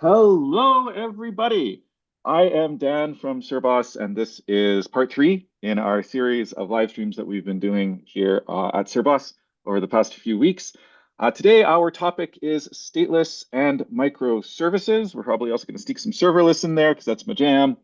Hello, everybody. I am Dan from Cerbos, and this is part three in our series of live streams that we've been doing here at Cerbos over the past few weeks. Today, our topic is stateless and microservices. We're probably also going to sneak some serverless in there because that's my jam.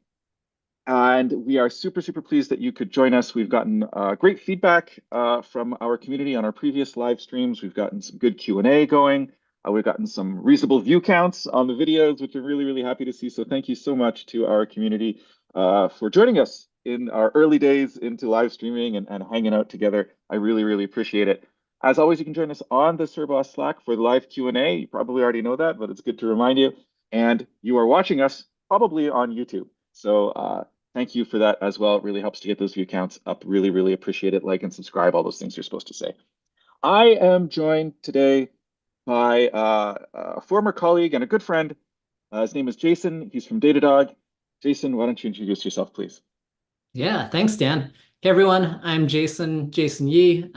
And we are super, super pleased that you could join us. We've gotten great feedback from our community on our previous live streams. We've gotten some good Q&A going. We've gotten some reasonable view counts on the videos, which we're really, really happy to see. So thank you so much to our community for joining us in our early days into live streaming and hanging out together. I really, really appreciate it. As always, you can join us on the Cerbos Slack for the live Q&A. You probably already know that, but it's good to remind you. And you are watching us probably on YouTube. So thank you for that as well. It really helps to get those view counts up. Really, really appreciate it. Like and subscribe, all those things you're supposed to say. I am joined today by a former colleague and a good friend. His name is Jason. He's from Datadog. Jason, why don't you introduce yourself, please? Yeah, thanks, Dan. Hey, everyone. I'm Jason Yee.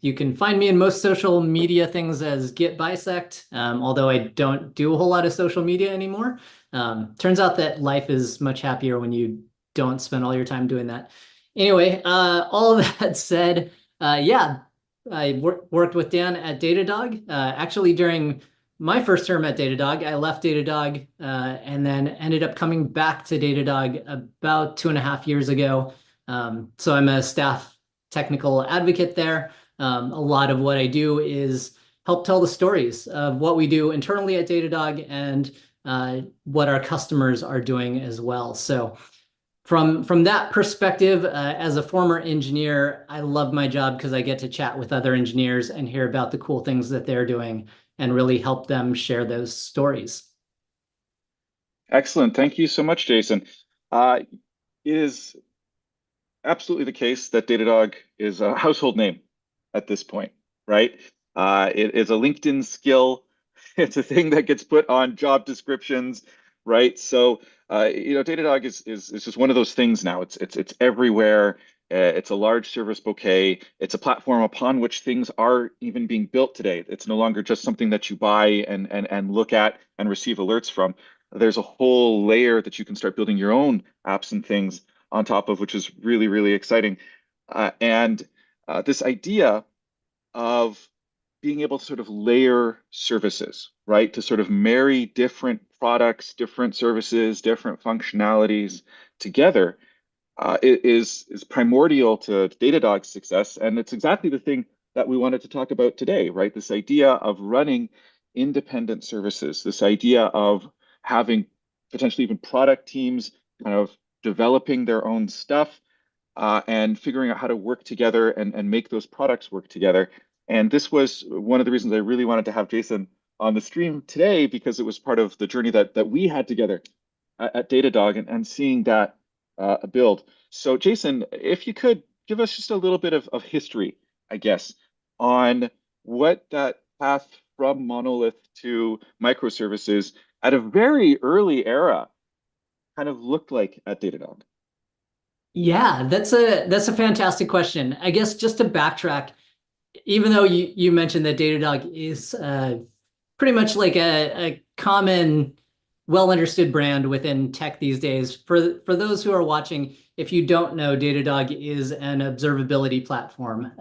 You can find me in most social media things as Git Bisect, although I don't do a whole lot of social media anymore. Turns out that life is much happier when you don't spend all your time doing that. Anyway, all of that said, yeah, I worked with Dan at Datadog. Actually, during my first term at Datadog, I left Datadog and then ended up coming back to Datadog about 2.5 years ago. So I'm a staff technical advocate there. A lot of what I do is help tell the stories of what we do internally at Datadog and what our customers are doing as well. So from that perspective, as a former engineer, I love my job because I get to chat with other engineers and hear about the cool things that they're doing and really help them share those stories. Excellent. Thank you so much, Jason. It is absolutely the case that Datadog is a household name at this point, right? It is a LinkedIn skill. It's a thing that gets put on job descriptions, right? So, Datadog is just one of those things now. It's everywhere. It's a large service bouquet. It's a platform upon which things are even being built today. It's no longer just something that you buy and look at and receive alerts from. There's a whole layer that you can start building your own apps and things on top of, which is really, really exciting. And this idea of being able to sort of layer services, right? To sort of marry different products, different services, different functionalities together is primordial to Datadog's success. And it's exactly the thing that we wanted to talk about today, right? This idea of running independent services, this idea of having potentially even product teams kind of developing their own stuff and figuring out how to work together and make those products work together. And this was one of the reasons I really wanted to have Jason on the stream today because it was part of the journey that we had together at Datadog and seeing that build. So, Jason, if you could give us just a little bit of history, I guess, on what that path from monolith to microservices at a very early era kind of looked like at Datadog. Yeah, that's a fantastic question. I guess just to backtrack, even though you mentioned that Datadog is pretty much like a common, well understood brand within tech these days. For those who are watching, if you don't know, Datadog is an observability platform.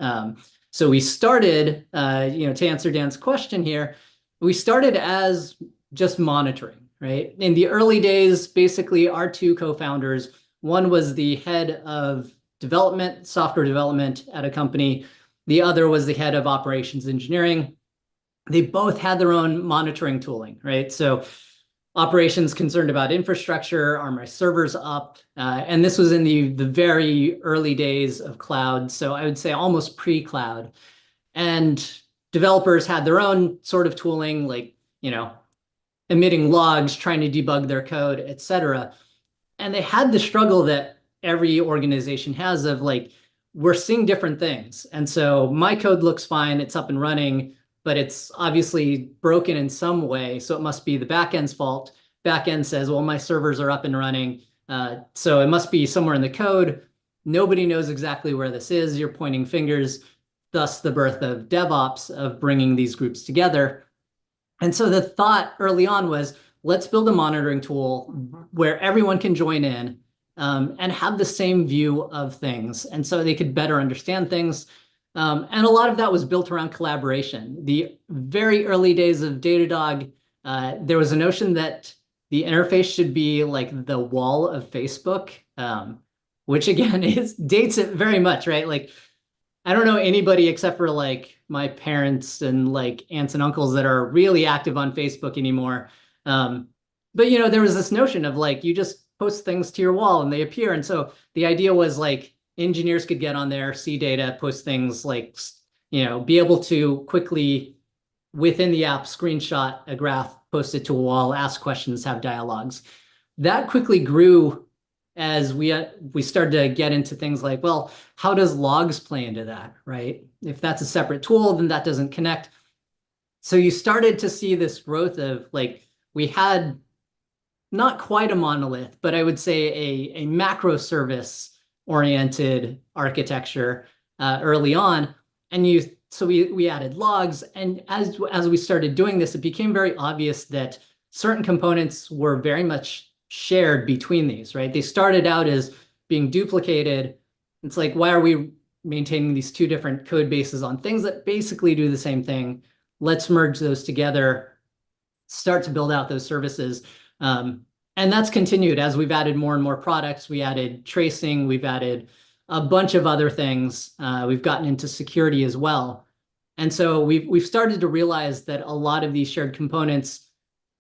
So we started, to answer Dan's question here, we started as just monitoring, right? In the early days, basically our two co-founders, one was the head of development, software development at a company. The other was the head of operations engineering. They both had their own monitoring tooling, right? So operations concerned about infrastructure, are my servers up? And this was in the very early days of cloud. So I would say almost pre-cloud. And developers had their own sort of tooling, like, emitting logs, trying to debug their code, et cetera. And they had the struggle that every organization has of like, we're seeing different things. And so my code looks fine, it's up and running, but it's obviously broken in some way. So it must be the backend's fault. Backend says, well, my servers are up and running. So it must be somewhere in the code. Nobody knows exactly where this is. You're pointing fingers, thus the birth of DevOps, of bringing these groups together. And so the thought early on was, let's build a monitoring tool where everyone can join in and have the same view of things. And so they could better understand things. And a lot of that was built around collaboration. The very early days of Datadog, there was a notion that the interface should be like the wall of Facebook, which again dates it very much, right? Like, I don't know anybody except for like my parents and like aunts and uncles that are really active on Facebook anymore. But there was this notion of like you just post things to your wall and they appear. And so the idea was like engineers could get on there, see data, post things like be able to quickly within the app screenshot a graph, post it to a wall, ask questions, have dialogues. That quickly grew as we started to get into things like, well, how does logs play into that, right? If that's a separate tool, then that doesn't connect. So you started to see this growth of like, we had not quite a monolith, but I would say a macro service oriented architecture early on. And so we added logs. And as we started doing this, it became very obvious that certain components were very much shared between these, right? They started out as being duplicated. It's like, why are we maintaining these two different code bases on things that basically do the same thing? Let's merge those together, start to build out those services. And that's continued as we've added more and more products. We added tracing, we've added a bunch of other things. We've gotten into security as well. And so we've started to realize that a lot of these shared components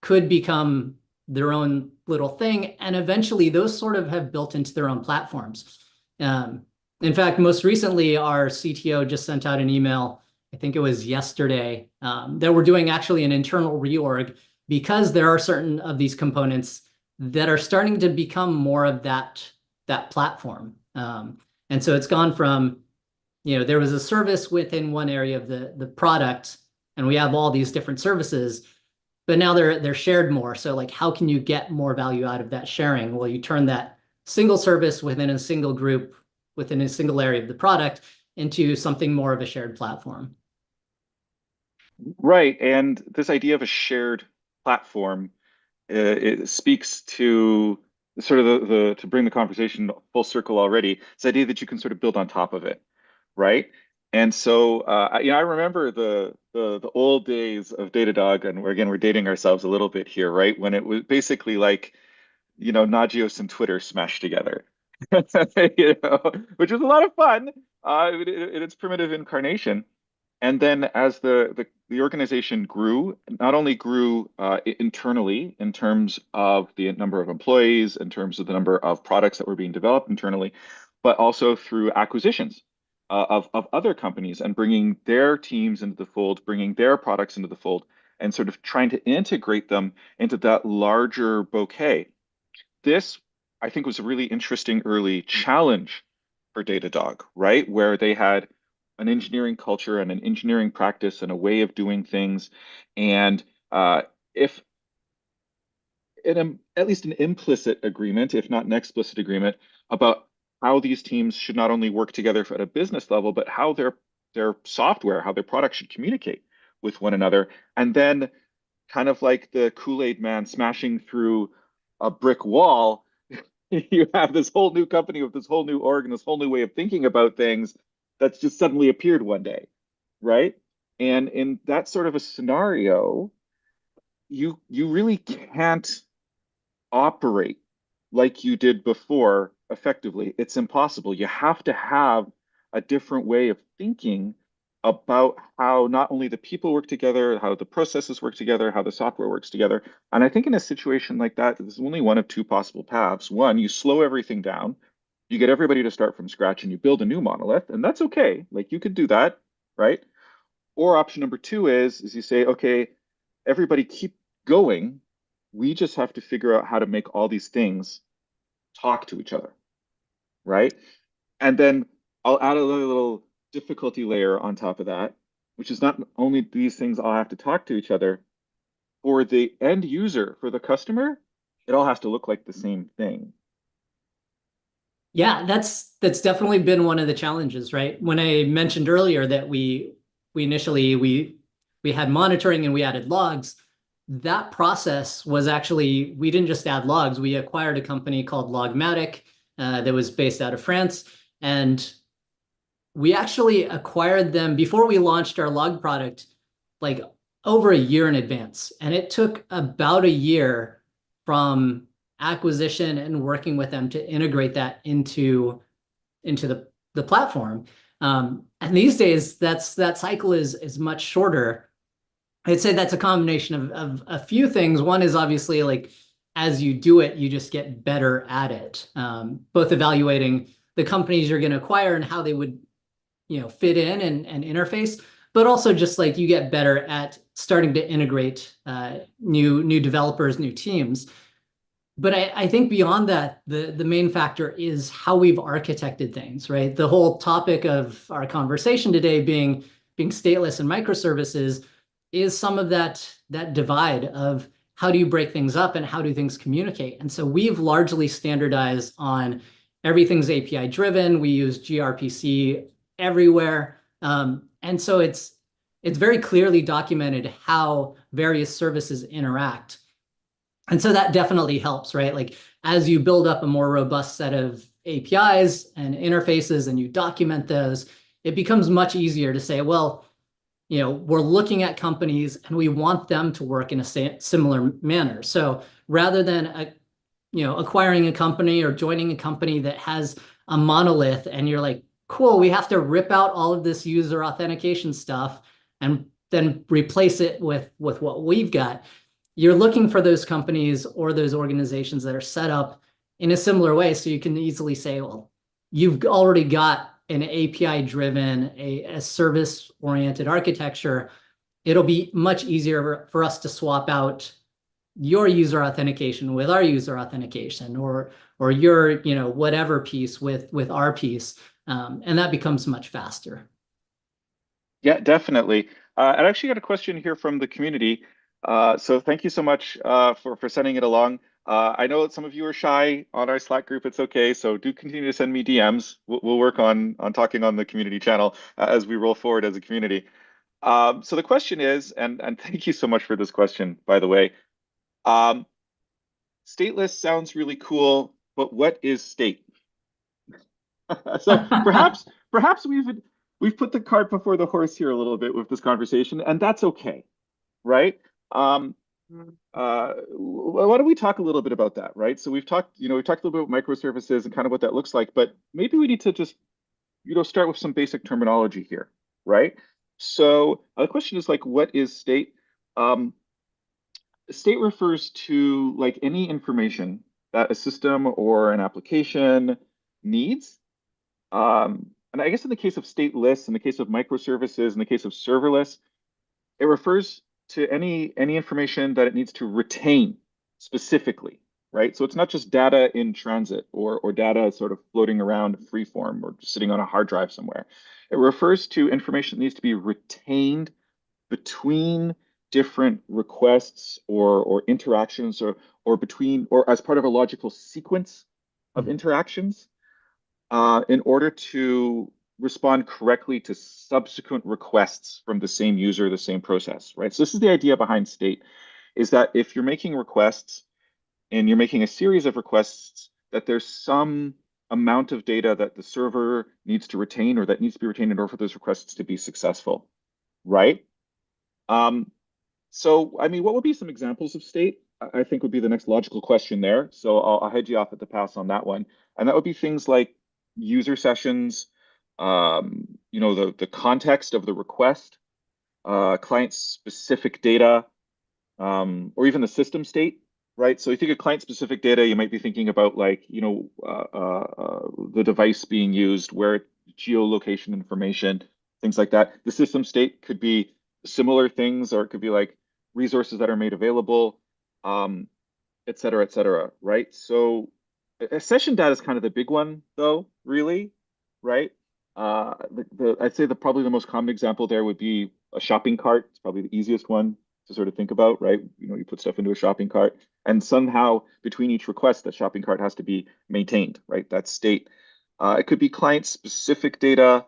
could become their own little thing. And eventually those sort of have built into their own platforms. In fact, most recently, our CTO just sent out an email, I think it was yesterday, that we're doing actually an internal reorg because there are certain of these components that are starting to become more of that platform. And so it's gone from, there was a service within one area of the product, and we have all these different services, but now they're shared more. So like, how can you get more value out of that sharing? Well, you turn that single service within a single group, within a single area of the product into something more of a shared platform. Right. And this idea of a shared platform, it speaks to sort of to bring the conversation full circle already, this idea that you can sort of build on top of it, right? And so, I remember the old days of Datadog, and we're dating ourselves a little bit here, right? When it was basically like, Nagios and Twitter smashed together, which was a lot of fun, in its primitive incarnation. And then as the organization grew, not only grew internally in terms of the number of employees, in terms of the number of products that were being developed internally, but also through acquisitions of other companies and bringing their teams into the fold, bringing their products into the fold, and sort of trying to integrate them into that larger bouquet. This, I think, was a really interesting early challenge for Datadog, right? Where they had an engineering culture and an engineering practice and a way of doing things. And if at least an implicit agreement, if not an explicit agreement, about how these teams should not only work together at a business level, but how their software, how their products should communicate with one another. And then kind of like the Kool-Aid man smashing through a brick wall, you have this whole new company with this whole new org and this whole new way of thinking about things that's just suddenly appeared one day, right? And in that sort of a scenario, you really can't operate like you did before effectively. It's impossible. You have to have a different way of thinking about how not only the people work together, how the processes work together, how the software works together. And I think in a situation like that, there's only one of two possible paths. One, you slow everything down, you get everybody to start from scratch and you build a new monolith, and that's okay. Like you could do that, right? Or option number two is you say, okay, everybody keep going. We just have to figure out how to make all these things talk to each other, right? And then I'll add a little difficulty layer on top of that, which is not only these things all have to talk to each other, for the end user, for the customer, it all has to look like the same thing. Yeah, that's definitely been one of the challenges, right? When I mentioned earlier that we initially we had monitoring and we added logs, that process was actually, we didn't just add logs, we acquired a company called Logmatic that was based out of France. And we actually acquired them before we launched our log product, like over a year in advance. And it took about a year from acquisition and working with them to integrate that into the platform. And these days, that cycle is much shorter. I'd say that's a combination of a few things. One is obviously like as you do it, you just get better at it. Both evaluating the companies you're going to acquire and how they would, fit in and interface, but also just like you get better at starting to integrate new developers, new teams. But I think beyond that, the main factor is how we've architected things, right? The whole topic of our conversation today being stateless and microservices is some of that divide of how do you break things up and how do things communicate. And so we've largely standardized on everything's API driven. We use gRPC everywhere. And so it's very clearly documented how various services interact. And so that definitely helps, right? Like as you build up a more robust set of APIs and interfaces and you document those, it becomes much easier to say, well, we're looking at companies and we want them to work in a similar manner. So rather than, acquiring a company or joining a company that has a monolith and you're like, cool, we have to rip out all of this user authentication stuff and then replace it with what we've got. You're looking for those companies or those organizations that are set up in a similar way. So you can easily say, well, you've already got an API driven, a service oriented architecture. It'll be much easier for us to swap out your user authentication with our user authentication or your, whatever piece with our piece. And that becomes much faster. Yeah, definitely. I actually got a question here from the community. So thank you so much for sending it along. I know that some of you are shy on our Slack group. It's okay. So do continue to send me DMs. We'll work on talking on the community channel as we roll forward as a community. So the question is, and thank you so much for this question, by the way. Stateless sounds really cool, but what is state? So perhaps we've put the cart before the horse here a little bit with this conversation, and that's okay, right? Why don't we talk a little bit about that, right? So we've talked a little bit about microservices and kind of what that looks like, but maybe we need to just, start with some basic terminology here, right? So the question is like, what is state? State refers to like any information that a system or an application needs. And I guess in the case of stateless, in the case of microservices, in the case of serverless, it refers to any information that it needs to retain specifically, right? So it's not just data in transit or data sort of floating around freeform or just sitting on a hard drive somewhere. It refers to information that needs to be retained between different requests or interactions or between or as part of a logical sequence of interactions in order to respond correctly to subsequent requests from the same user, the same process, right? So this is the idea behind state, is that if you're making requests and you're making a series of requests, that there's some amount of data that the server needs to retain or that needs to be retained in order for those requests to be successful, right? So, I mean, what would be some examples of state? I think would be the next logical question there. So I'll head you off at the pass on that one. And that would be things like user sessions, the context of the request, client-specific data, or even the system state, right? So if you think of client-specific data, you might be thinking about like, the device being used, where geolocation information, things like that. The system state could be similar things, or it could be like resources that are made available, et cetera, right? So session data is kind of the big one, though, really, right? I'd say probably the most common example there would be a shopping cart. It's probably the easiest one to sort of think about, right? You put stuff into a shopping cart, and somehow between each request, that shopping cart has to be maintained, right? That's state. It could be client-specific data.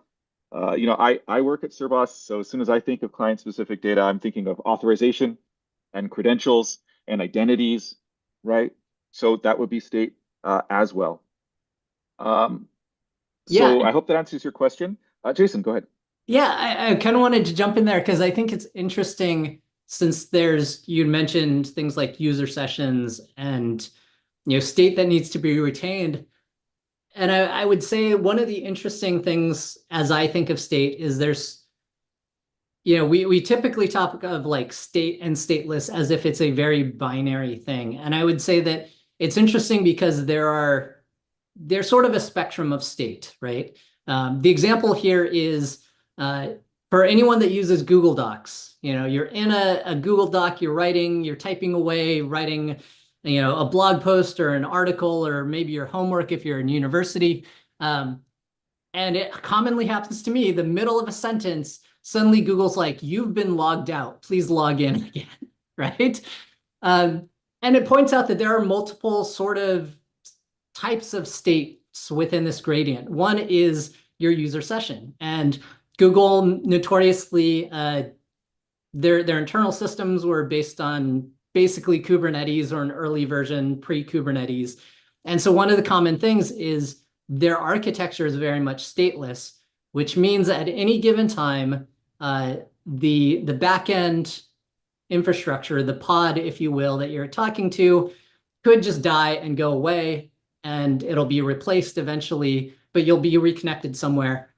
I work at Cerbos, so as soon as I think of client-specific data, I'm thinking of authorization and credentials and identities, right? So that would be state as well. Um, Yeah, so I hope that answers your question. Jason, go ahead. yeah, I kind of wanted to jump in there because I think it's interesting since you mentioned things like user sessions and state that needs to be retained. And I would say one of the interesting things as I think of state is we typically talk of like state and stateless as if it's a very binary thing. And I would say that it's interesting because there's sort of a spectrum of state, right? The example here is uh, for anyone that uses Google Docs, you're in a Google Doc, you're typing away, writing, a blog post or an article, or maybe your homework if you're in university. And it commonly happens to me, the middle of a sentence, suddenly Google's like, you've been logged out, please log in again, right? Um, and it points out that there are multiple sort of types of states within this gradient. One is your user session. And Google notoriously, their internal systems were based on basically Kubernetes or an early version pre-Kubernetes. And so one of the common things is their architecture is very much stateless, which means at any given time, the backend infrastructure, the pod, if you will, that you're talking to, could just die and go away, and it'll be replaced eventually, but you'll be reconnected somewhere.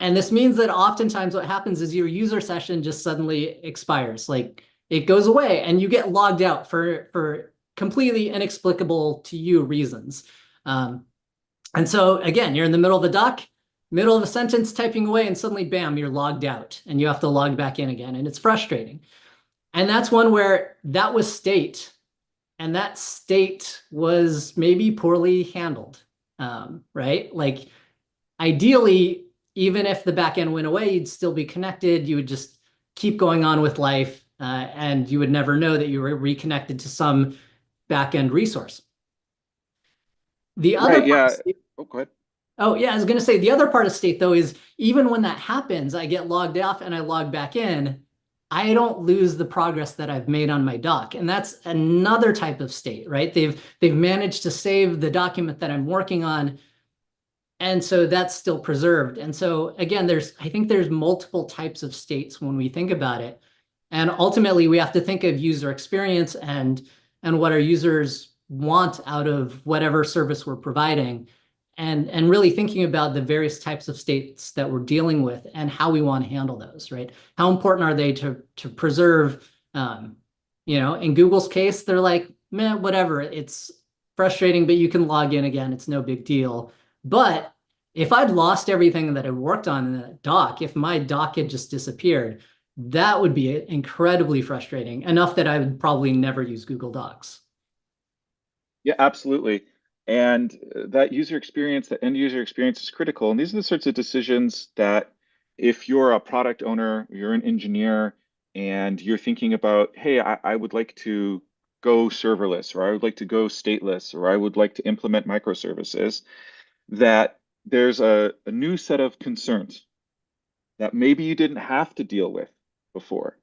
And this means that oftentimes what happens is your user session just suddenly expires. Like it goes away and you get logged out for completely inexplicable to you reasons. And so again, you're in the middle of the doc, middle of a sentence typing away, and suddenly, bam, you're logged out and you have to log back in again. And it's frustrating. And that's one where that was state. And that state was maybe poorly handled, right? Like ideally, even if the backend went away, you'd still be connected. You would just keep going on with life, and you would never know that you were reconnected to some backend resource. The other Right, part of yeah. state, Oh, go ahead. oh yeah, I was going to say the other part of state though is even when that happens, I get logged off and I log back in. I don't lose the progress that I've made on my doc, and that's another type of state, right? They've managed to save the document that I'm working on, and so that's still preserved. And so again, I think there's multiple types of states when we think about it. And ultimately we have to think of user experience and what our users want out of whatever service we're providing. And really thinking about the various types of states that we're dealing with and how we want to handle those, right? How important are they to preserve, in Google's case, they're like, man, whatever, it's frustrating, but you can log in again. It's no big deal. But if I'd lost everything that I worked on in that doc, if my doc had just disappeared, that would be incredibly frustrating, enough that I would probably never use Google Docs. Yeah, absolutely. And that user experience, that end user experience is critical. And these are the sorts of decisions that if you're a product owner, you're an engineer, and you're thinking about, hey, I would like to go serverless, or I would like to go stateless, or I would like to implement microservices, that there's a new set of concerns that maybe you didn't have to deal with before,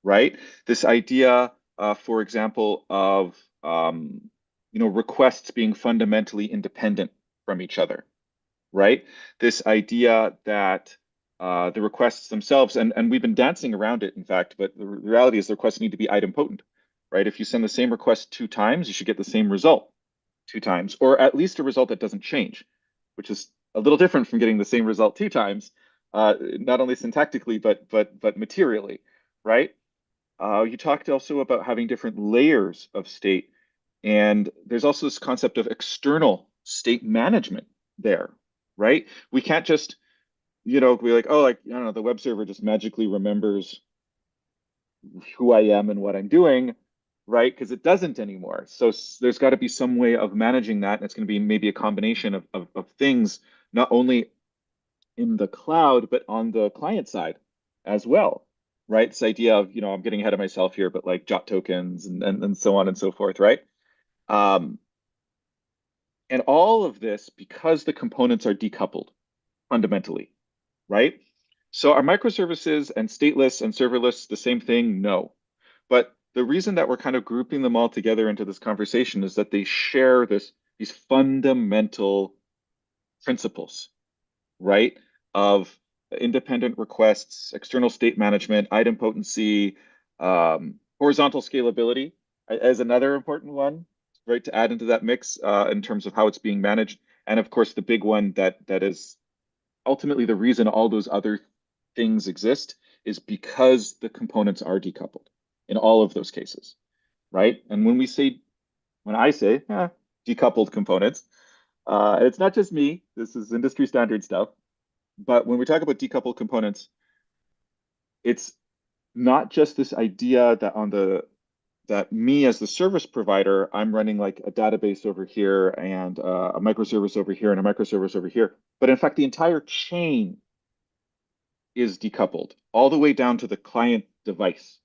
right? This idea, for example, of requests being fundamentally independent from each other, right? This idea that the requests themselves, and we've been dancing around it, in fact, but the reality is the requests need to be idempotent, right? If you send the same request 2 times, you should get the same result 2 times, or at least a result that doesn't change, which is a little different from getting the same result 2 times, not only syntactically but materially, right? You talked also about having different layers of state, and there's also this concept of external state management there, right? We can't just, be like, oh, like, I don't know, the web server just magically remembers who I am and what I'm doing, right? Because it doesn't anymore. So there's got to be some way of managing that, and it's going to be maybe a combination of things, not only in the cloud, but on the client side as well, right? This idea of, I'm getting ahead of myself here, but like jot tokens and so on and so forth, right? Um, and all of this because the components are decoupled fundamentally, right? So are microservices and stateless and serverless the same thing? No. But the reason that we're kind of grouping them all together into this conversation is that they share these fundamental principles, right? Of independent requests, external state management, idempotency, horizontal scalability as another important one, right, to add into that mix in terms of how it's being managed. And of course, the big one that is ultimately the reason all those other things exist is because the components are decoupled in all of those cases, right? And when I say decoupled components, it's not just me. This is industry standard stuff. But when we talk about decoupled components, it's not just this idea that me as the service provider, I'm running like a database over here and a microservice over here and a microservice over here. But in fact, the entire chain is decoupled all the way down to the client device,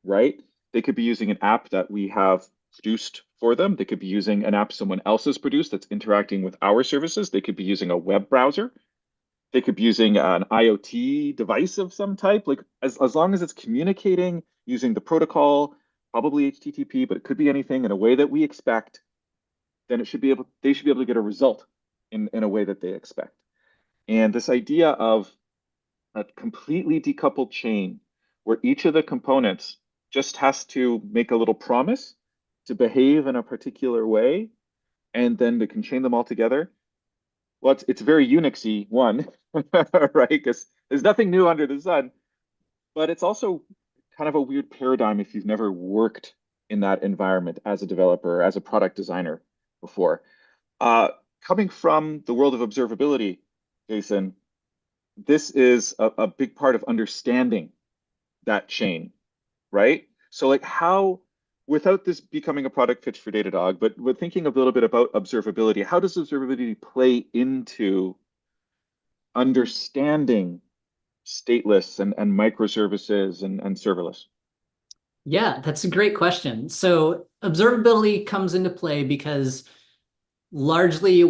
right? They could be using an app that we have produced for them. They could be using an app someone else has produced that's interacting with our services. They could be using a web browser. They could be using an IoT device of some type. Like as long as it's communicating using the protocol, probably HTTP, but it could be anything in a way that we expect, then they should be able to get a result in a way that they expect. And this idea of a completely decoupled chain where each of the components just has to make a little promise to behave in a particular way, and then they can chain them all together. Well, it's very Unixy, one, right? Because there's nothing new under the sun, but it's also kind of a weird paradigm if you've never worked in that environment as a developer, as a product designer before. Coming from the world of observability, Jason, this is a big part of understanding that chain, right? So like how, without this becoming a product pitch for Datadog, but we're thinking a little bit about observability, how does observability play into understanding stateless and microservices and serverless? Yeah, that's a great question. So observability comes into play because largely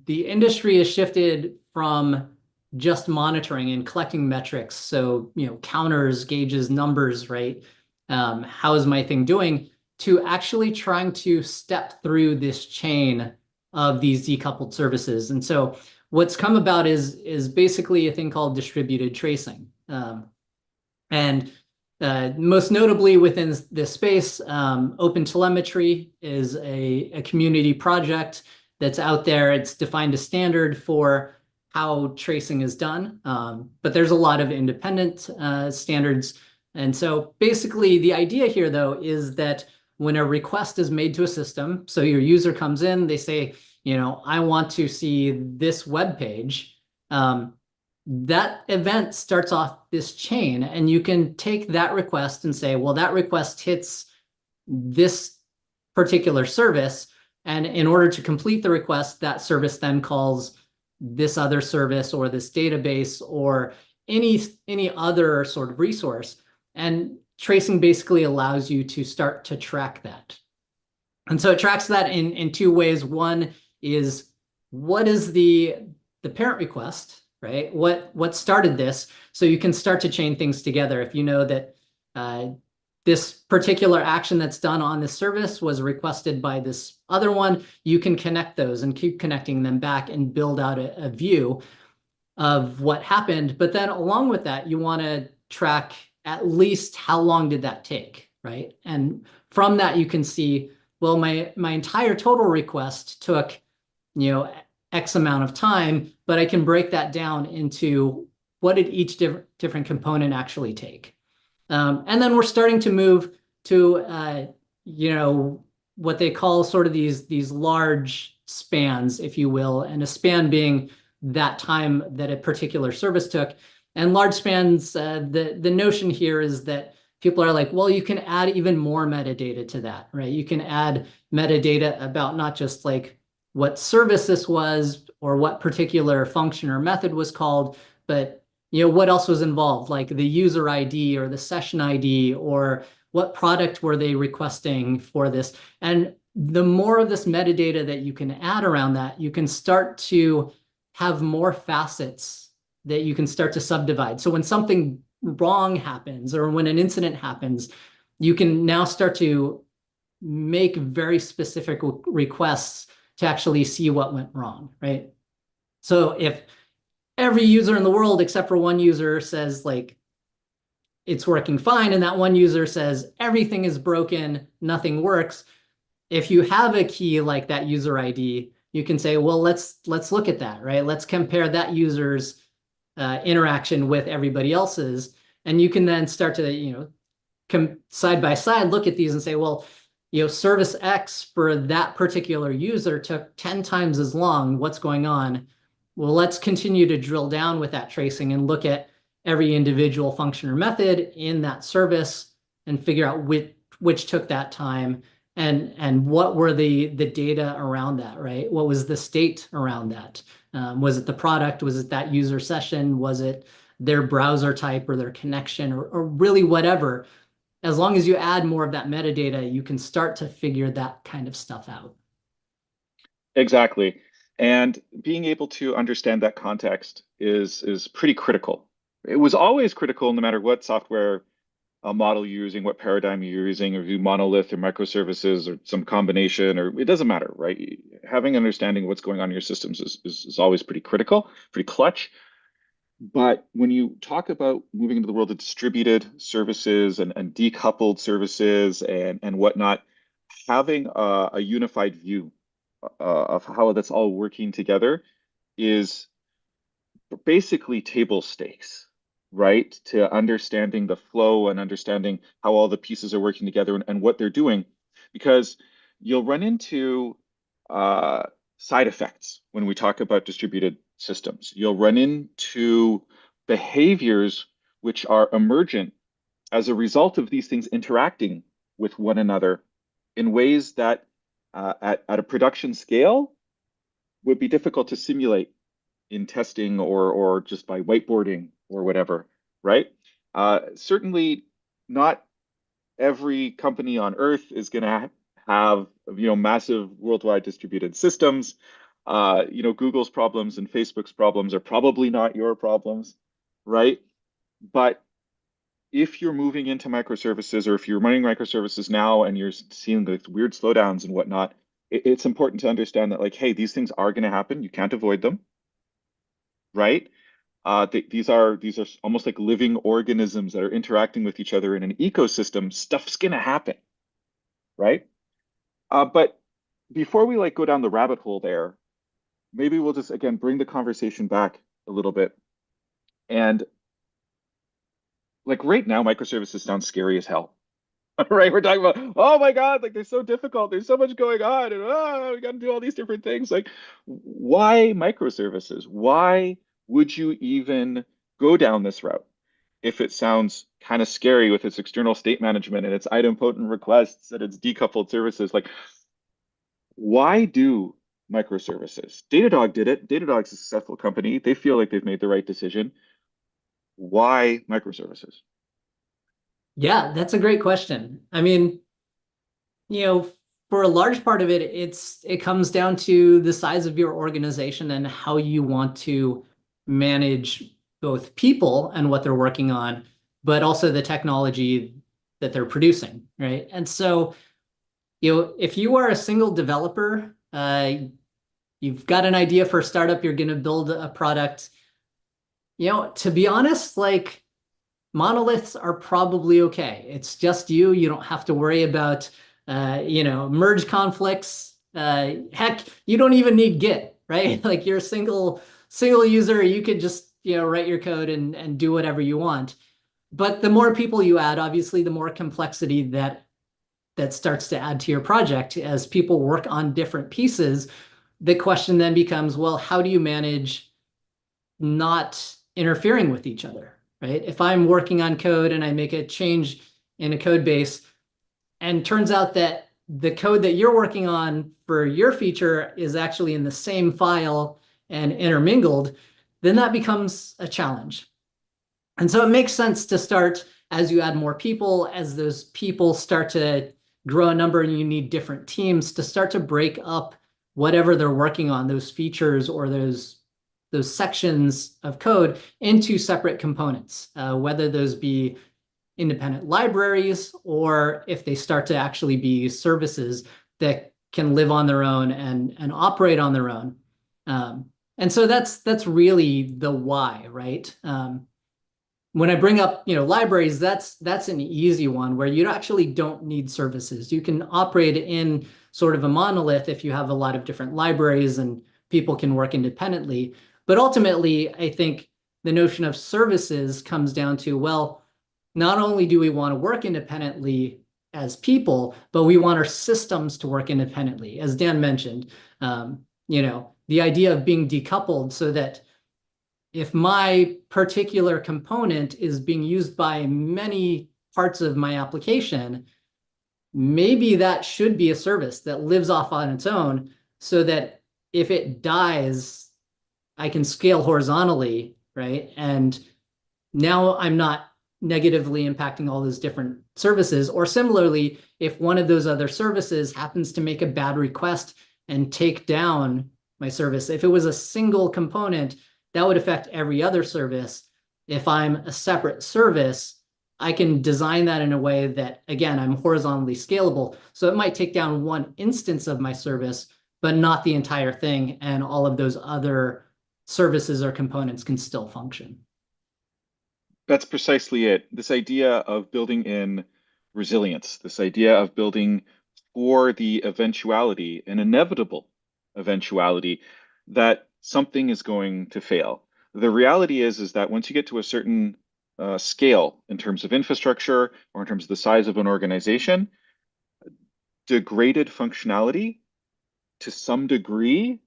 the industry has shifted from just monitoring and collecting metrics. So, counters, gauges, numbers, right? How is my thing doing? To actually trying to step through this chain of these decoupled services. And so what's come about is basically a thing called distributed tracing. And most notably within this space, OpenTelemetry is a community project that's out there. It's defined a standard for how tracing is done, but there's a lot of independent standards. And so basically the idea here, though, is that when a request is made to a system, so your user comes in, they say, I want to see this web page. That event starts off this chain, and you can take that request and say, well, that request hits this particular service. And in order to complete the request, that service then calls this other service or this database or any other sort of resource. And tracing basically allows you to start to track that. And so it tracks that in two ways. One is, what is the parent request, right? What started this? So you can start to chain things together. If you know that this particular action that's done on this service was requested by this other one, you can connect those and keep connecting them back and build out a view of what happened. But then along with that, you want to track at least how long did that take, right? And from that, you can see, well, my entire total request took, X amount of time, but I can break that down into what did each different component actually take. And then we're starting to move to, what they call sort of these large spans, if you will, and a span being that time that a particular service took. And large spans, the notion here is that people are like, well, you can add even more metadata to that, right? You can add metadata about not just like what service this was or what particular function or method was called, but what else was involved, like the user ID or the session ID, or what product were they requesting for this. And the more of this metadata that you can add around that, you can start to have more facets that you can start to subdivide. So when something wrong happens or when an incident happens, you can now start to make very specific requests to actually see what went wrong, right? So if every user in the world except for one user says like it's working fine, and that one user says everything is broken, nothing works, if you have a key like that user ID, you can say, well, let's look at that, right? Let's compare that user's interaction with everybody else's, and you can then start to, side by side look at these and say, well, service X for that particular user took 10 times as long. What's going on? Well, let's continue to drill down with that tracing and look at every individual function or method in that service and figure out which took that time and what were the data around that, right? What was the state around that? Was it the product? Was it that user session? Was it their browser type or their connection or really whatever? As long as you add more of that metadata, you can start to figure that kind of stuff out. Exactly. And being able to understand that context is pretty critical. It was always critical no matter what software model you're using, what paradigm you're using, or you monolith or microservices or some combination, or it doesn't matter, right? Having an understanding of what's going on in your systems is always pretty critical, pretty clutch. But when you talk about moving into the world of distributed services and decoupled services and whatnot, having a unified view of how that's all working together is basically table stakes, right? To understanding the flow and understanding how all the pieces are working together and what they're doing, because you'll run into uh, side effects when we talk about distributed systems. You'll run into behaviors which are emergent as a result of these things interacting with one another in ways that at a production scale would be difficult to simulate in testing or just by whiteboarding or whatever, right? Certainly not every company on earth is going to have massive worldwide distributed systems. Google's problems and Facebook's problems are probably not your problems, right? But if you're moving into microservices or if you're running microservices now and you're seeing the weird slowdowns and whatnot, it's important to understand that like, hey, these things are going to happen. You can't avoid them, right? These are almost like living organisms that are interacting with each other in an ecosystem. Stuff's going to happen, right? But before we like go down the rabbit hole there, maybe we'll just again bring the conversation back a little bit. And like right now, microservices sound scary as hell. Right? We're talking about, oh my God, like they're so difficult. There's so much going on, and we got to do all these different things. Like, why microservices? Why would you even go down this route if it sounds kind of scary with its external state management and its idempotent requests and its decoupled services? Like, why do microservices? Datadog did it. Datadog's a successful company. They feel like they've made the right decision. Why microservices? Yeah, that's a great question. I mean, for a large part of it, it comes down to the size of your organization and how you want to manage both people and what they're working on, but also the technology that they're producing, right? And so, if you are a single developer, you've got an idea for a startup, you're going to build a product. To be honest, like monoliths are probably okay. It's just you. You don't have to worry about, merge conflicts. Heck, you don't even need Git, right? Like you're a single user. You could just, write your code and do whatever you want. But the more people you add, obviously, the more complexity that starts to add to your project as people work on different pieces. The question then becomes, well, how do you manage not interfering with each other, right? If I'm working on code and I make a change in a code base and turns out that the code that you're working on for your feature is actually in the same file and intermingled, then that becomes a challenge. And so it makes sense to start as you add more people, as those people start to grow a number and you need different teams to start to break up whatever they're working on, those features or those sections of code into separate components, whether those be independent libraries, or if they start to actually be services that can live on their own and operate on their own. And so that's really the why, right? When I bring up, libraries, that's an easy one where you actually don't need services. You can operate in sort of a monolith if you have a lot of different libraries and people can work independently. But ultimately, I think the notion of services comes down to, well, not only do we want to work independently as people, but we want our systems to work independently. As Dan mentioned, the idea of being decoupled so that if my particular component is being used by many parts of my application, maybe that should be a service that lives off on its own so that if it dies, I can scale horizontally, right? And now I'm not negatively impacting all those different services. Or similarly, if one of those other services happens to make a bad request and take down my service, if it was a single component, that would affect every other service. If I'm a separate service, I can design that in a way that, again, I'm horizontally scalable. So it might take down one instance of my service, but not the entire thing. And all of those other services or components can still function. That's precisely it. This idea of building in resilience, this idea of building for the eventuality, an inevitable eventuality that something is going to fail. The reality is that once you get to a certain scale in terms of infrastructure or in terms of the size of an organization, degraded functionality to some degree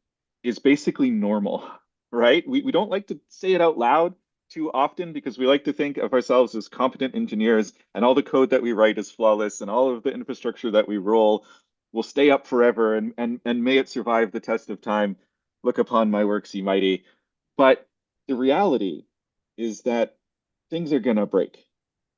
is basically normal, right? We don't like to say it out loud too often because we like to think of ourselves as competent engineers and all the code that we write is flawless and all of the infrastructure that we roll will stay up forever and may it survive the test of time. Look upon my works, ye mighty. But the reality is that things are going to break.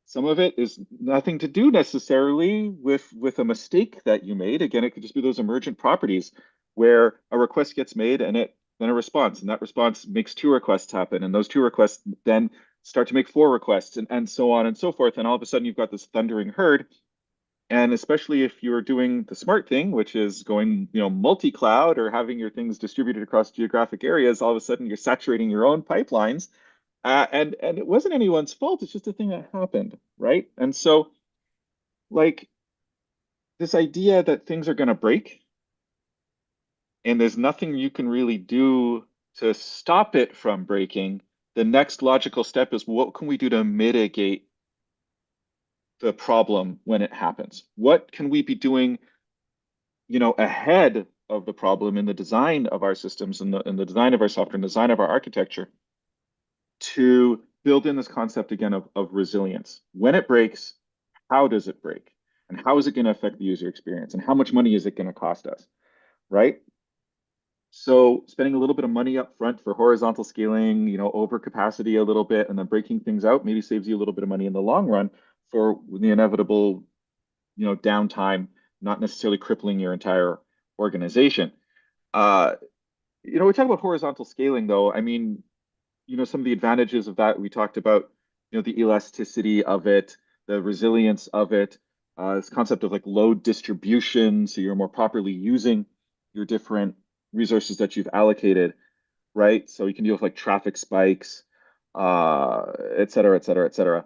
Some of it is nothing to do necessarily with a mistake that you made. Again, it could just be those emergent properties where a request gets made and it then a response, and that response makes two requests happen, and those two requests then start to make four requests, and so on and so forth. And all of a sudden, you've got this thundering herd. And especially if you're doing the smart thing, which is going, multi-cloud or having your things distributed across geographic areas, all of a sudden you're saturating your own pipelines and it wasn't anyone's fault. It's just a thing that happened, right? And so, like this idea that things are going to break and there's nothing you can really do to stop it from breaking, the next logical step is what can we do to mitigate the problem when it happens? What can we be doing, ahead of the problem in the design of our systems and the design of our software and design of our architecture to build in this concept again of resilience. When it breaks, how does it break? And how is it going to affect the user experience? And how much money is it going to cost us? Right? So spending a little bit of money up front for horizontal scaling, over capacity a little bit, and then breaking things out maybe saves you a little bit of money in the long run for the inevitable, downtime, not necessarily crippling your entire organization. We talk about horizontal scaling though. I mean, some of the advantages of that we talked about, the elasticity of it, the resilience of it, this concept of like load distribution, so you're more properly using your different resources that you've allocated, right? So you can deal with like traffic spikes, et cetera, et cetera, et cetera.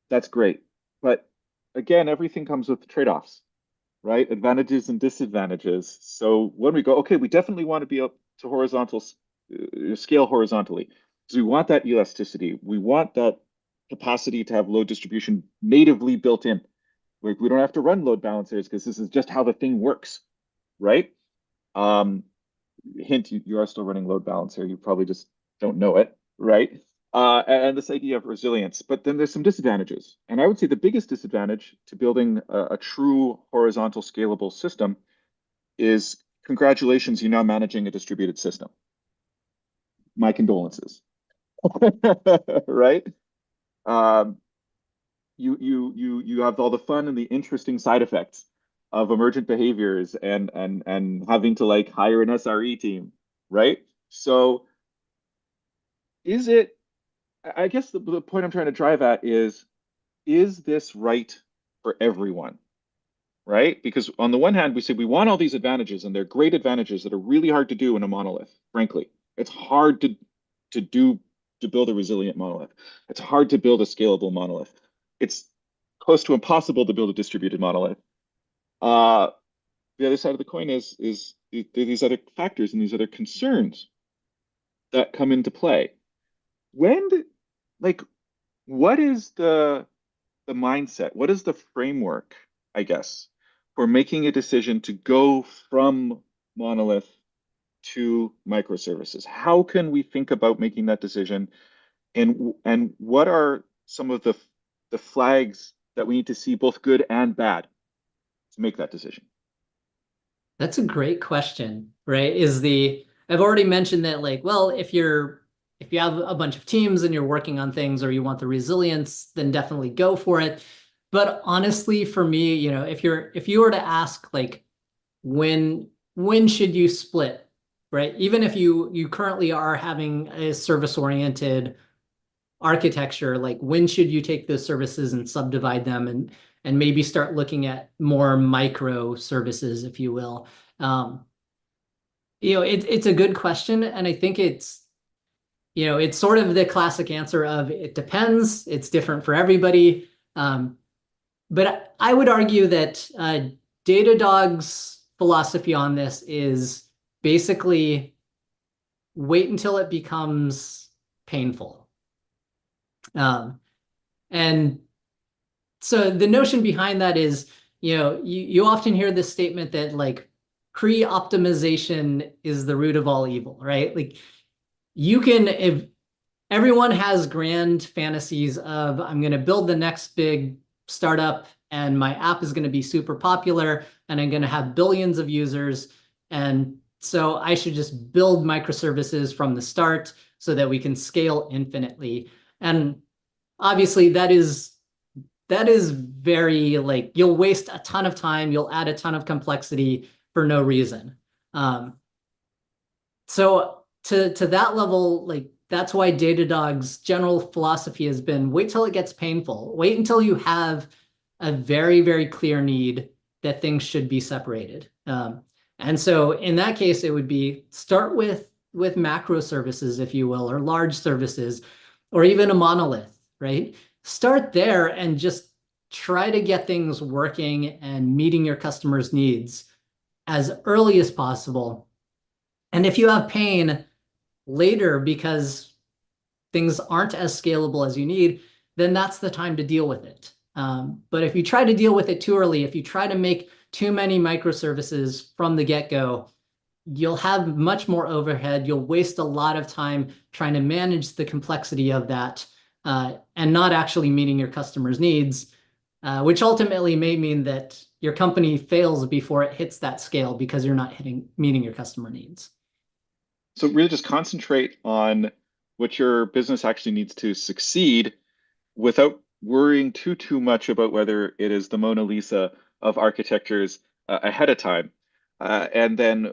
That's great. But again, everything comes with trade-offs, right? Advantages and disadvantages. So when we go, okay, we definitely want to be able to scale horizontally. So we want that elasticity. We want that capacity to have load distribution natively built in. We don't have to run load balancers because this is just how the thing works, right? Um, hint, you are still running load balancer. You probably just don't know it, right? And this idea of resilience. But then there's some disadvantages. And I would say the biggest disadvantage to building a true horizontal scalable system is congratulations, you're now managing a distributed system. My condolences. Right? Um, you have all the fun and the interesting side effects of emergent behaviors and having to like hire an SRE team, right? So is it, I guess the point I'm trying to drive at is is this right for everyone? Right? Because on the one hand, we say we want all these advantages, and they're great advantages that are really hard to do in a monolith. Frankly, it's hard to do to build a resilient monolith. It's hard to build a scalable monolith. It's close to impossible to build a distributed monolith. Uh, the other side of the coin is these other factors and these other concerns that come into play. When, like, what is the mindset? What is the framework, I guess, for making a decision to go from monolith to microservices? How can we think about making that decision? And what are some of the flags that we need to see, both good and bad, to make that decision? That's a great question, right? I've already mentioned that, like, well, if you have a bunch of teams and you're working on things or you want the resilience, then definitely go for it. But honestly, for me, if you were to ask, like, when should you split, right? Even if you currently are having a service-oriented architecture, like, when should you take those services and subdivide them and maybe start looking at more microservices, if you will. It's a good question, and I think it's sort of the classic answer of it depends. It's different for everybody. But I would argue that Datadog's philosophy on this is basically wait until it becomes painful. And so the notion behind that is, you often hear this statement that, like, pre-optimization is the root of all evil, right? Like, if everyone has grand fantasies of, I'm going to build the next big startup and my app is going to be super popular and I'm going to have billions of users. And so I should just build microservices from the start so that we can scale infinitely. And obviously that is very, like, you'll waste a ton of time, you'll add a ton of complexity for no reason. So to that level, like, that's why Datadog's general philosophy has been wait till it gets painful. Wait until you have a very, very clear need that things should be separated. And so in that case, it would be start with macro services, if you will, or large services, or even a monolith, right? Start there and just try to get things working and meeting your customers' needs as early as possible. And if you have pain later because things aren't as scalable as you need, then that's the time to deal with it. But if you try to deal with it too early, if you try to make too many microservices from the get-go, you'll have much more overhead. You'll waste a lot of time trying to manage the complexity of that and not actually meeting your customers' needs, which ultimately may mean that your company fails before it hits that scale because you're not meeting your customer needs. So really just concentrate on what your business actually needs to succeed without worrying too much about whether it is the Mona Lisa of architectures ahead of time. And then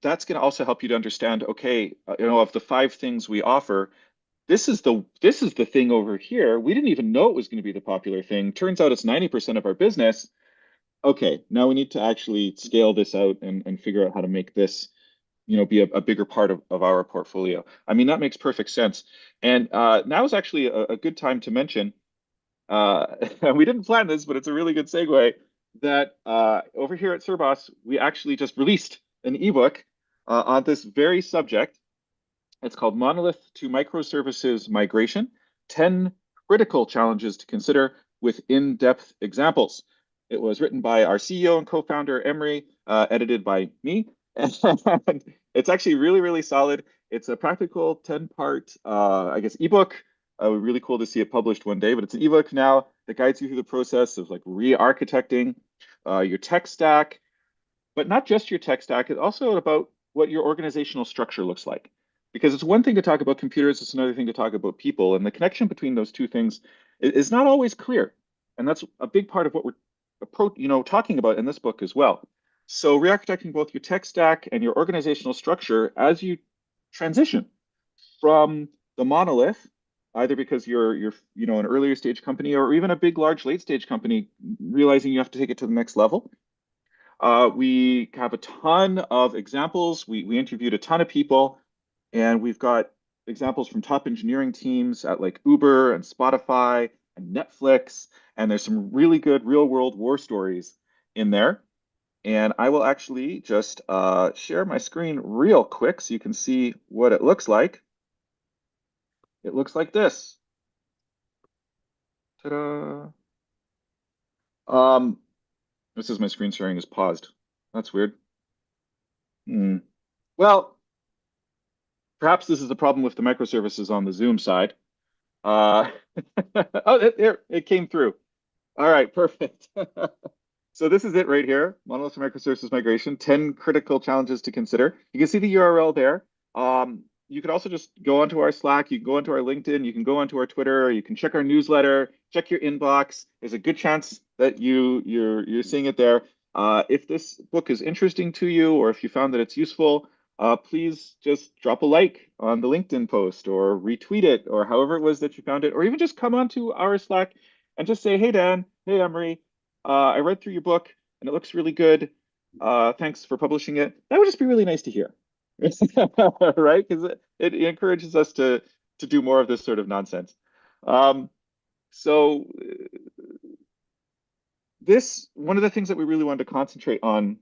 that's going to also help you to understand, okay, of the five things we offer, this is the thing over here. We didn't even know it was going to be the popular thing. Turns out it's 90% of our business. Okay, now we need to actually scale this out and figure out how to make this be a bigger part of our portfolio. I mean, that makes perfect sense. And now is actually a good time to mention, we didn't plan this, but it's a really good segue, that over here at Cerbos, we actually just released an ebook on this very subject. It's called Monolith to Microservices Migration, 10 Critical Challenges to Consider with In-Depth Examples. It was written by our CEO and co-founder, Emery, edited by me. And it's actually really, really solid. It's a practical 10-part, I guess, ebook. Really cool to see it published one day, but it's an ebook now that guides you through the process of, like, re-architecting your tech stack, but not just your tech stack. It's also about what your organizational structure looks like. Because it's one thing to talk about computers, it's another thing to talk about people, and the connection between those two things is not always clear. And that's a big part of what we're talking about in this book as well. So re-architecting both your tech stack and your organizational structure as you transition from the monolith either because you're an earlier stage company or even a big, large, late stage company realizing you have to take it to the next level. We have a ton of examples. We interviewed a ton of people, and we've got examples from top engineering teams at like Uber and Spotify and Netflix. And there's some really good real world war stories in there. And I will actually just share my screen real quick so you can see what it looks like. It looks like this. Ta-da. Um, this is my screen sharing is paused. That's weird. Hmm. Well, perhaps this is the problem with the microservices on the Zoom side. Uh, oh, it came through. All right, perfect. So this is it right here, monolith to microservices migration, 10 critical challenges to consider. You can see the URL there. You could also just go onto our Slack, you can go onto our LinkedIn, you can go onto our Twitter, you can check our newsletter, check your inbox. There's a good chance that you're seeing it there. If this book is interesting to you or if you found that it's useful, please just drop a like on the LinkedIn post or retweet it or however it was that you found it, or even just come onto our Slack and just say, hey, Dan, hey, Emery, I read through your book and it looks really good. Thanks for publishing it. That would just be really nice to hear, right? Because it encourages us to do more of this sort of nonsense. Um, so this one of the things that we really wanted to concentrate on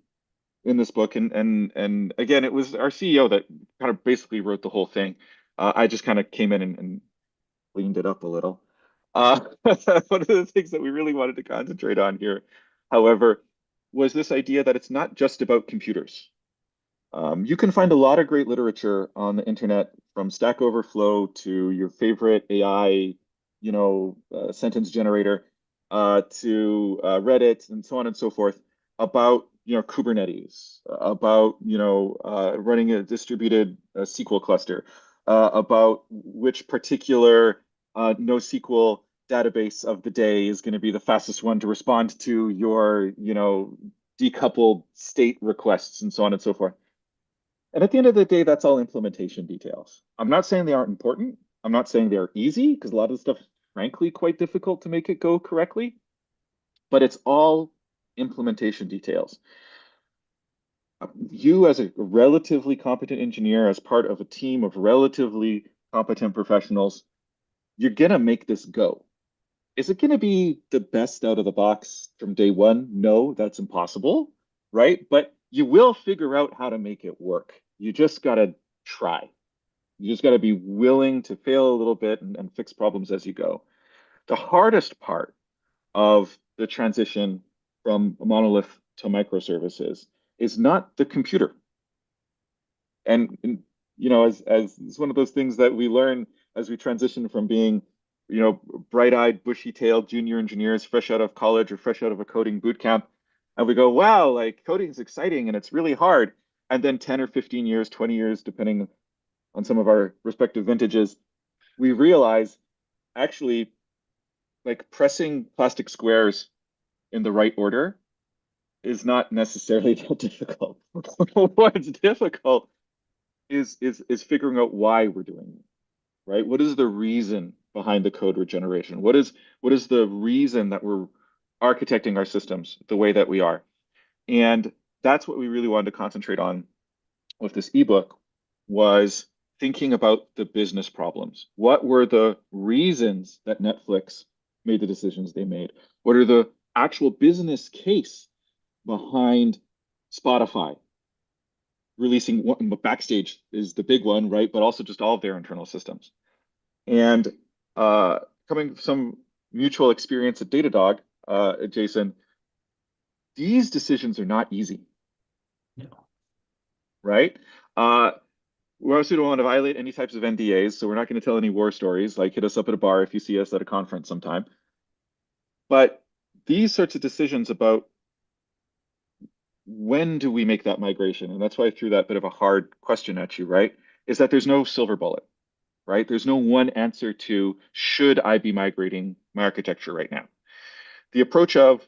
in this book, and again, it was our CEO that kind of basically wrote the whole thing. I just kind of came in and cleaned it up a little. One of the things that we really wanted to concentrate on here, however, was this idea that it's not just about computers. You can find a lot of great literature on the internet, from Stack Overflow to your favorite AI, sentence generator, to Reddit and so on and so forth about, Kubernetes, about, running a distributed SQL cluster, about which particular NoSQL database of the day is going to be the fastest one to respond to your, decoupled state requests and so on and so forth. And at the end of the day, that's all implementation details. I'm not saying they aren't important. I'm not saying they're easy, because a lot of the stuff, frankly, quite difficult to make it go correctly, but it's all implementation details. You, as a relatively competent engineer, as part of a team of relatively competent professionals, you're going to make this go. Is it going to be the best out of the box from day one? No, that's impossible, right? But you will figure out how to make it work. You just got to try. You just got to be willing to fail a little bit and fix problems as you go. The hardest part of the transition from a monolith to microservices is not the computer. And as it's one of those things that we learn as we transition from being, bright-eyed, bushy-tailed junior engineers fresh out of college or fresh out of a coding boot camp, and we go, wow, like coding is exciting and it's really hard. And then 10 or 15 years, 20 years, depending on some of our respective vintages, we realize actually, like, pressing plastic squares in the right order is not necessarily that difficult. What's difficult is figuring out why we're doing it, right? What is the reason behind the code regeneration? What is the reason that we're architecting our systems the way that we are? And that's what we really wanted to concentrate on with this ebook, was thinking about the business problems. What were the reasons that Netflix made the decisions they made? What are the actual business case behind Spotify releasing one? Backstage is the big one, right? But also just all of their internal systems. And coming from some mutual experience at Datadog, Jason, these decisions are not easy, No. right? We also don't want to violate any types of NDAs, so we're not going to tell any war stories. Like, hit us up at a bar if you see us at a conference sometime. But these sorts of decisions about when do we make that migration, and that's why I threw that bit of a hard question at you, right? Is that there's no silver bullet, right? There's no one answer to, should I be migrating my architecture right now? The approach of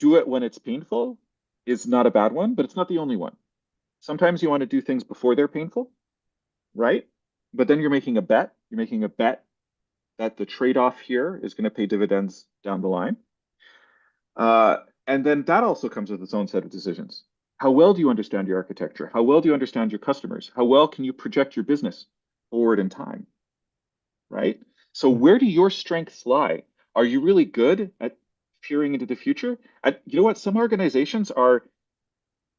do it when it's painful is not a bad one, but it's not the only one. Sometimes you want to do things before they're painful, right? But then you're making a bet. You're making a bet that the trade-off here is going to pay dividends down the line. Uh, and then that also comes with its own set of decisions. How well do you understand your architecture? How well do you understand your customers? How well can you project your business forward in time, right? So where do your strengths lie? Are you really good at peering into the future? You know what? Some organizations are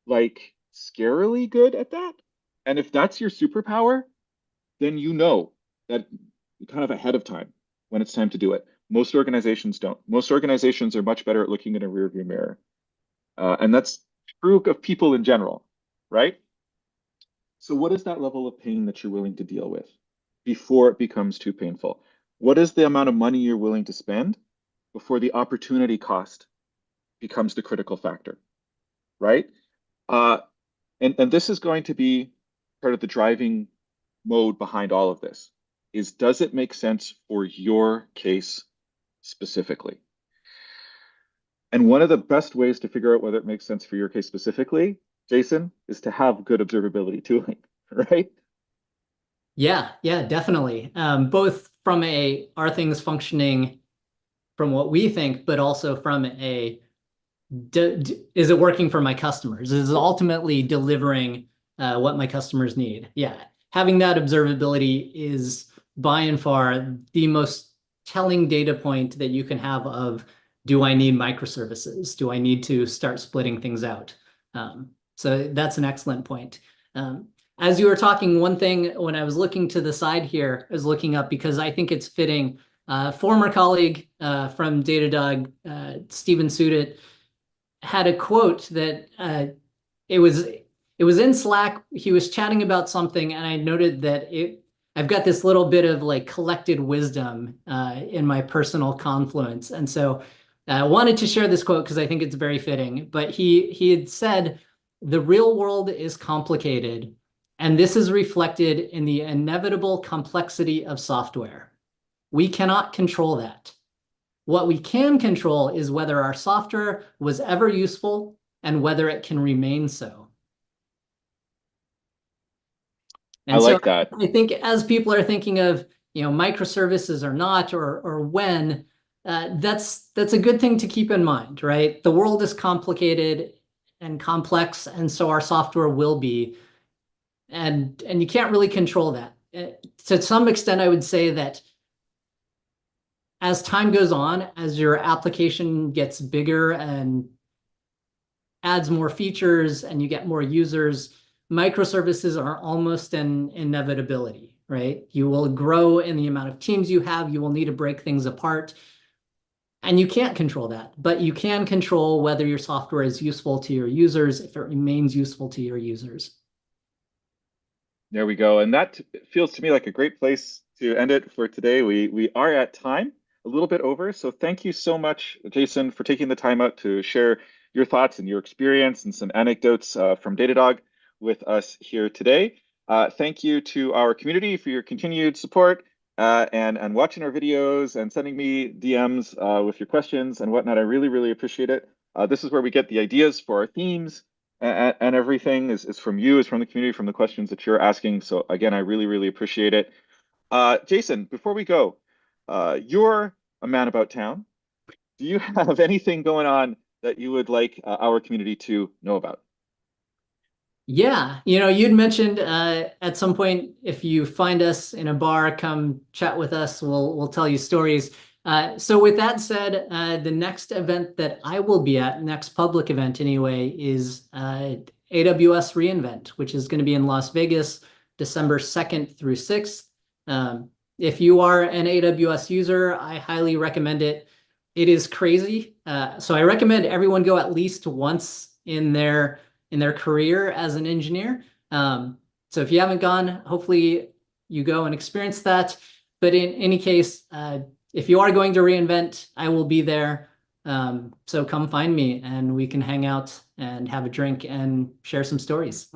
like scarily good at that. And if that's your superpower, then you know that kind of ahead of time when it's time to do it. Most organizations don't. Most organizations are much better at looking in a rearview mirror. And that's true of people in general, right? So what is that level of pain that you're willing to deal with before it becomes too painful? What is the amount of money you're willing to spend before the opportunity cost becomes the critical factor, right? Uh, and this is going to be part of the driving mode behind all of this is, does it make sense for your case specifically? And one of the best ways to figure out whether it makes sense for your case specifically, Jason, is to have good observability tooling, right? Yeah, yeah, definitely. Both from a are things functioning from what we think, but also from a is it working for my customers? Is it ultimately delivering what my customers need? Yeah, having that observability is by and far the most telling data point that you can have of, do I need microservices? Do I need to start splitting things out? So that's an excellent point. As you were talking, one thing when I was looking to the side here, I was looking up because I think it's fitting. Former colleague from Datadog, Stephen Sudit, had a quote that it was in Slack. He was chatting about something, and I noted that I've got this little bit of like collected wisdom in my personal confluence, and so I wanted to share this quote because I think it's very fitting. But he had said, "The real world is complicated, and this is reflected in the inevitable complexity of software. We cannot control that. What we can control is whether our software was ever useful and whether it can remain so." I And so like that. I think as people are thinking of, microservices or not, or when, that's a good thing to keep in mind, right? The world is complicated and complex, and so our software will be, and you can't really control that. To some extent, I would say that as time goes on, as your application gets bigger and adds more features and you get more users, microservices are almost an inevitability, right? You will grow in the amount of teams you have. You will need to break things apart. And you can't control that, but you can control whether your software is useful to your users, if it remains useful to your users. There we go. And that feels to me like a great place to end it for today. We are at time, a little bit over. So thank you so much, Jason, for taking the time out to share your thoughts and your experience and some anecdotes from Datadog with us here today. Thank you to our community for your continued support and watching our videos and sending me DMs with your questions and whatnot. I really, really appreciate it. This is where we get the ideas for our themes and everything is from you, is from the community, from the questions that you're asking. So again, I really, really appreciate it. Jason, before we go, you're a man about town. Do you have anything going on that you would like our community to know about? Yeah, you'd mentioned at some point, if you find us in a bar, come chat with us. We'll tell you stories. So with that said, the next event that I will be at, next public event anyway, is AWS reInvent, which is going to be in Las Vegas, December 2nd through 6th. If you are an AWS user, I highly recommend it. It is crazy. So I recommend everyone go at least once in their career as an engineer. So if you haven't gone, hopefully you go and experience that. But in any case, if you are going to reInvent, I will be there. So come find me and we can hang out and have a drink and share some stories.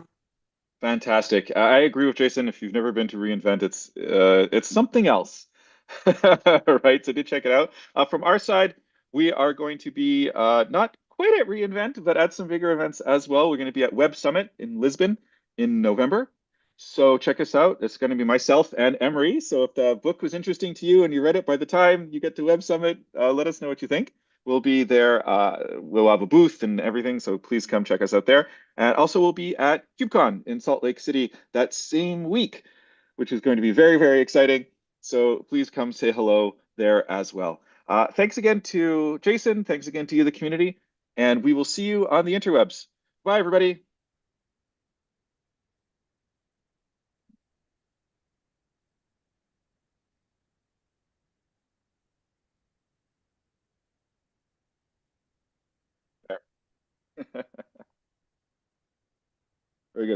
Fantastic. I agree with Jason. If you've never been to reInvent, it's something else, right? So do check it out. From our side, we are going to be not quite at reInvent, but at some bigger events as well. We're going to be at Web Summit in Lisbon in November. So check us out. It's going to be myself and Emery. So if the book was interesting to you and you read it by the time you get to Web Summit, let us know what you think. We'll be there. We'll have a booth and everything. So please come check us out there. And also, we'll be at KubeCon in Salt Lake City that same week, which is going to be very, very exciting. So please come say hello there as well. Thanks again to Jason. Thanks again to you, the community. And we will see you on the interwebs. Bye, everybody. Very good.